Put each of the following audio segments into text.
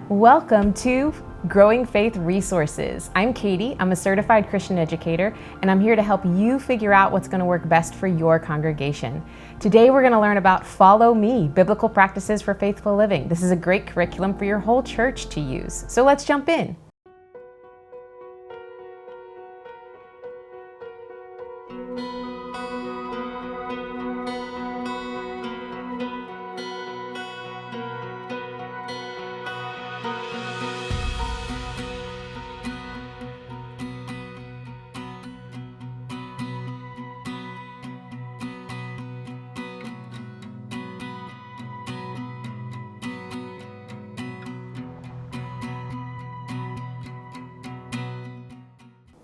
Welcome to Growing Faith Resources. I'm Katie. I'm a certified Christian educator, and I'm here to help you figure out what's going to work best for your congregation. Today, we're going to learn about Follow Me, Biblical Practices for Faithful Living. This is a great curriculum for your whole church to use. So let's jump in.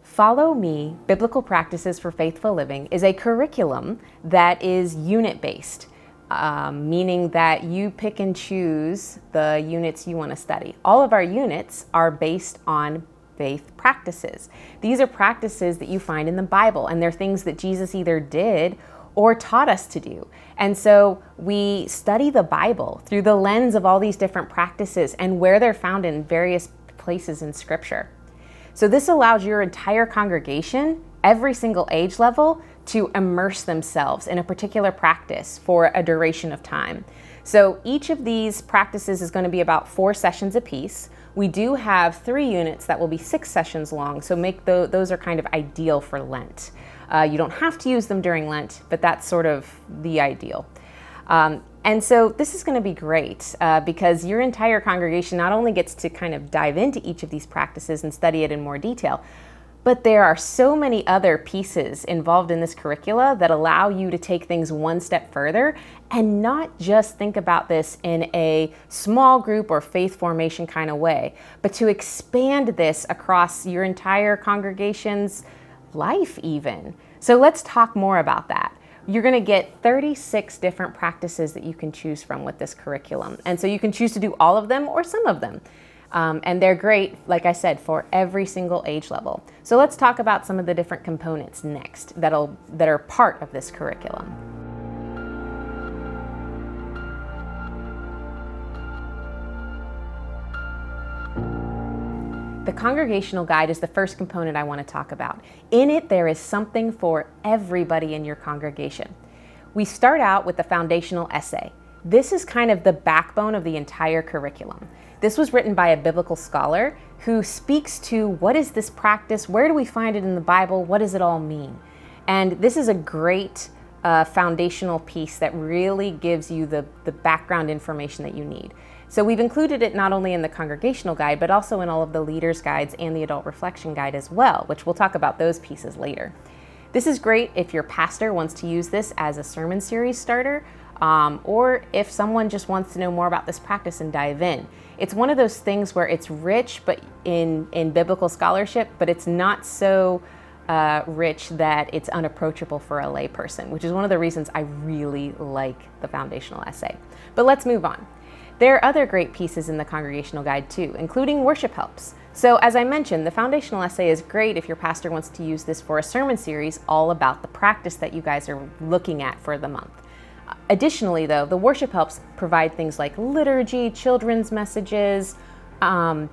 Follow Me, Biblical Practices for Faithful Living is a curriculum that is unit-based, meaning that you pick and choose the units you want to study. All of our units are based on faith practices. These are practices that you find in the Bible, and they're things that Jesus either did or taught us to do. And so we study the Bible through the lens of all these different practices and where they're found in various places in Scripture. So this allows your entire congregation, every single age level, to immerse themselves in a particular practice for a duration of time. So each of these practices is going to be about 4 sessions apiece. We do have 3 units that will be 6 sessions long, so those are kind of ideal for Lent. You don't have to use them during Lent, but that's sort of the ideal. And so this is going to be great because your entire congregation not only gets to kind of dive into each of these practices and study it in more detail, but there are so many other pieces involved in this curricula that allow you to take things one step further and not just think about this in a small group or faith formation kind of way, but to expand this across your entire congregation's life even. So let's talk more about that. You're going to get 36 different practices that you can choose from with this curriculum. And so you can choose to do all of them or some of them. And they're great, like I said, for every single age level. So let's talk about some of the different components next that are part of this curriculum. The Congregational Guide is the first component I want to talk about. In it, there is something for everybody in your congregation. We start out with the foundational essay. This is kind of the backbone of the entire curriculum. This was written by a biblical scholar who speaks to what is this practice, where do we find it in the Bible, what does it all mean? And this is a great foundational piece that really gives you the background information that you need. So we've included it not only in the Congregational Guide, but also in all of the Leaders' Guides and the Adult Reflection Guide as well, which we'll talk about those pieces later. This is great if your pastor wants to use this as a sermon series starter, or if someone just wants to know more about this practice and dive in. It's one of those things where it's rich but in biblical scholarship, but it's not so rich that it's unapproachable for a layperson, which is one of the reasons I really like the foundational essay. But let's move on. There are other great pieces in the Congregational Guide too, including worship helps. So as I mentioned, the foundational essay is great if your pastor wants to use this for a sermon series all about the practice that you guys are looking at for the month. Additionally though, the worship helps provide things like liturgy, children's messages,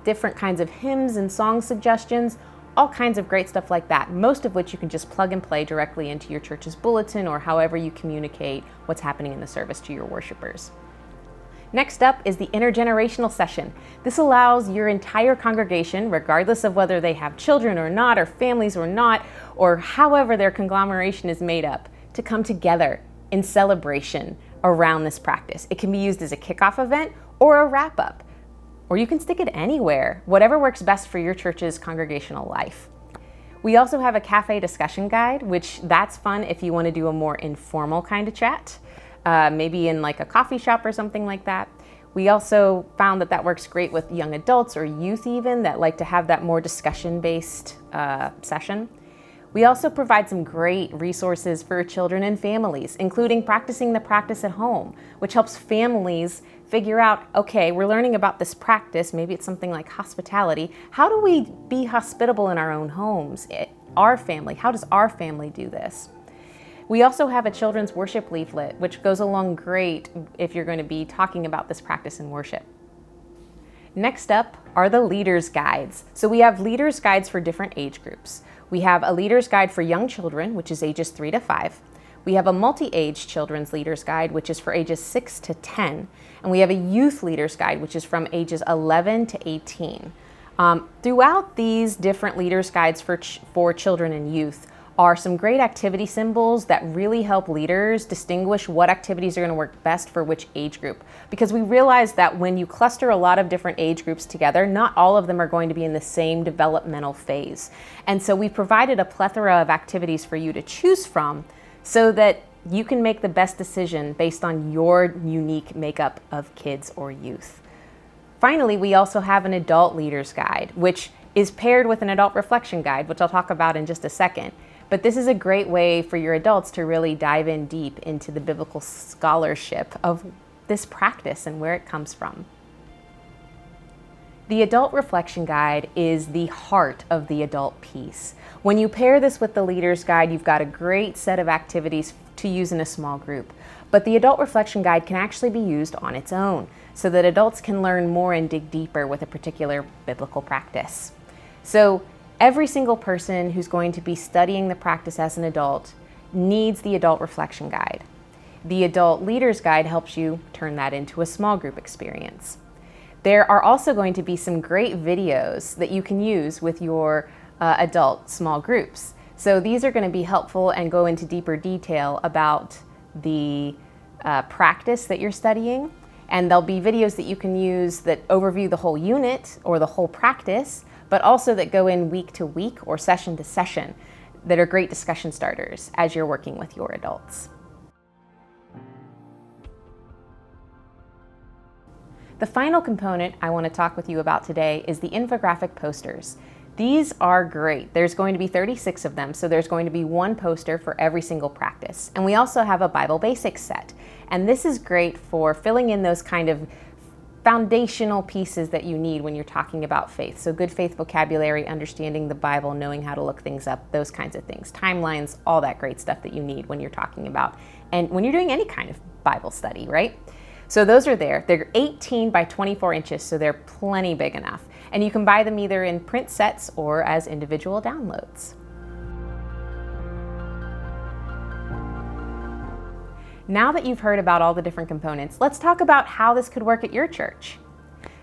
different kinds of hymns and song suggestions, all kinds of great stuff like that, most of which you can just plug and play directly into your church's bulletin or however you communicate what's happening in the service to your worshipers. Next up is the Intergenerational Session. This allows your entire congregation, regardless of whether they have children or not, or families or not, or however their conglomeration is made up, to come together in celebration around this practice. It can be used as a kickoff event or a wrap-up, or you can stick it anywhere, whatever works best for your church's congregational life. We also have a cafe discussion guide, which that's fun if you want to do a more informal kind of chat. Maybe in like a coffee shop or something like that. We also found that works great with young adults or youth even that like to have that more discussion-based session. We also provide some great resources for children and families, including practicing the practice at home, which helps families figure out, okay, we're learning about this practice, maybe it's something like hospitality. How do we be hospitable in our own homes? Our family, how does our family do this? We also have a children's worship leaflet, which goes along great if you're going to be talking about this practice in worship. Next up are the leaders' guides. So we have leaders' guides for different age groups. We have a leaders' guide for young children, which is ages 3 to 5. We have a multi-age children's leaders' guide, which is for ages 6 to 10. And we have a youth leaders' guide, which is from ages 11 to 18. Throughout these different leaders' guides for children and youth are some great activity symbols that really help leaders distinguish what activities are going to work best for which age group. Because we realize that when you cluster a lot of different age groups together, not all of them are going to be in the same developmental phase. And so we provided a plethora of activities for you to choose from so that you can make the best decision based on your unique makeup of kids or youth. Finally, we also have an adult leaders guide, which is paired with an adult reflection guide, which I'll talk about in just a second. But this is a great way for your adults to really dive in deep into the biblical scholarship of this practice and where it comes from. The adult reflection guide is the heart of the adult piece. When you pair this with the leader's guide, you've got a great set of activities to use in a small group. But the adult reflection guide can actually be used on its own so that adults can learn more and dig deeper with a particular biblical practice. So every single person who's going to be studying the practice as an adult needs the adult reflection guide. The adult leader's guide helps you turn that into a small group experience. There are also going to be some great videos that you can use with your adult small groups. So these are going to be helpful and go into deeper detail about the practice that you're studying. And there'll be videos that you can use that overview the whole unit or the whole practice, but also that go in week to week or session to session that are great discussion starters as you're working with your adults. The final component I want to talk with you about today is the infographic posters. These are great. There's going to be 36 of them, so there's going to be one poster for every single practice. And we also have a Bible Basics set. And this is great for filling in those kind of foundational pieces that you need when you're talking about faith. So good faith vocabulary, understanding the Bible, knowing how to look things up, those kinds of things. Timelines, all that great stuff that you need when you're talking about and when you're doing any kind of Bible study, right? So those are there. They're 18 by 24 inches, so they're plenty big enough. And you can buy them either in print sets or as individual downloads. Now that you've heard about all the different components, let's talk about how this could work at your church.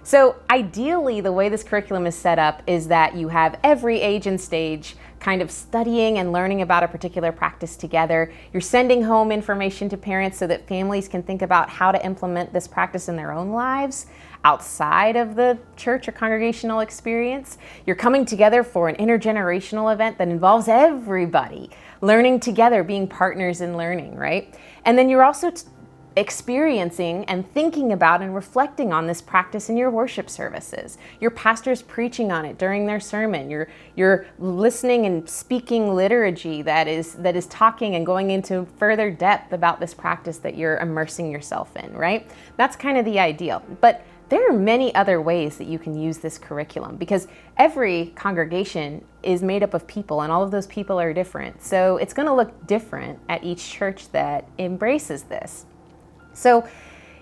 So ideally, the way this curriculum is set up is that you have every age and stage kind of studying and learning about a particular practice together. You're sending home information to parents so that families can think about how to implement this practice in their own lives outside of the church or congregational experience. You're coming together for an intergenerational event that involves everybody, learning together, being partners in learning, right? And then you're also experiencing and thinking about and reflecting on this practice in your worship services. Your pastor's preaching on it during their sermon. You're listening and speaking liturgy that is talking and going into further depth about this practice that you're immersing yourself in, right? That's kind of the ideal. But there are many other ways that you can use this curriculum because every congregation is made up of people and all of those people are different. So it's going to look different at each church that embraces this. So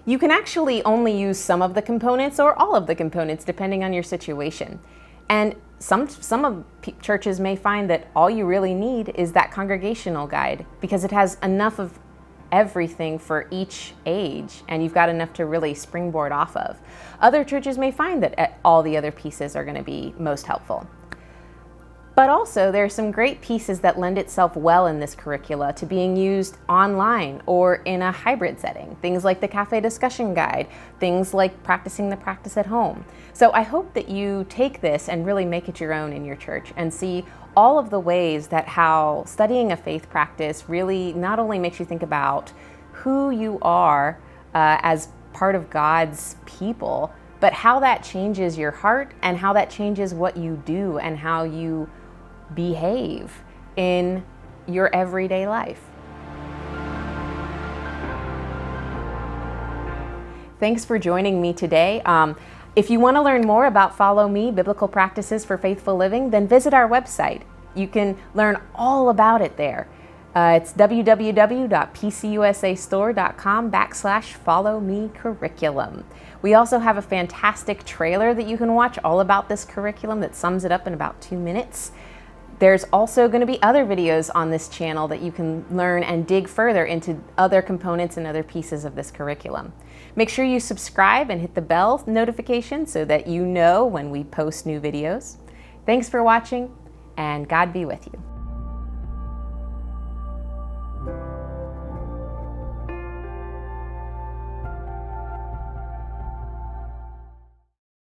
you can actually only use some of the components or all of the components depending on your situation. And some churches may find that all you really need is that congregational guide because it has enough of everything for each age and you've got enough to really springboard off of. Other churches may find that all the other pieces are going to be most helpful. But also there are some great pieces that lend itself well in this curricula to being used online or in a hybrid setting. Things like the cafe discussion guide, things like practicing the practice at home. So I hope that you take this and really make it your own in your church and see all of the ways that how studying a faith practice really not only makes you think about who you are as part of God's people, but how that changes your heart and how that changes what you do and how you behave in your everyday life. Thanks for joining me today. If you want to learn more about Follow Me, Biblical Practices for Faithful Living, then visit our website. You can learn all about it there. It's www.pcusastore.com/follow-me-curriculum. We also have a fantastic trailer that you can watch all about this curriculum that sums it up in about 2 minutes. There's also going to be other videos on this channel that you can learn and dig further into other components and other pieces of this curriculum. Make sure you subscribe and hit the bell notification so that you know when we post new videos. Thanks for watching, and God be with you.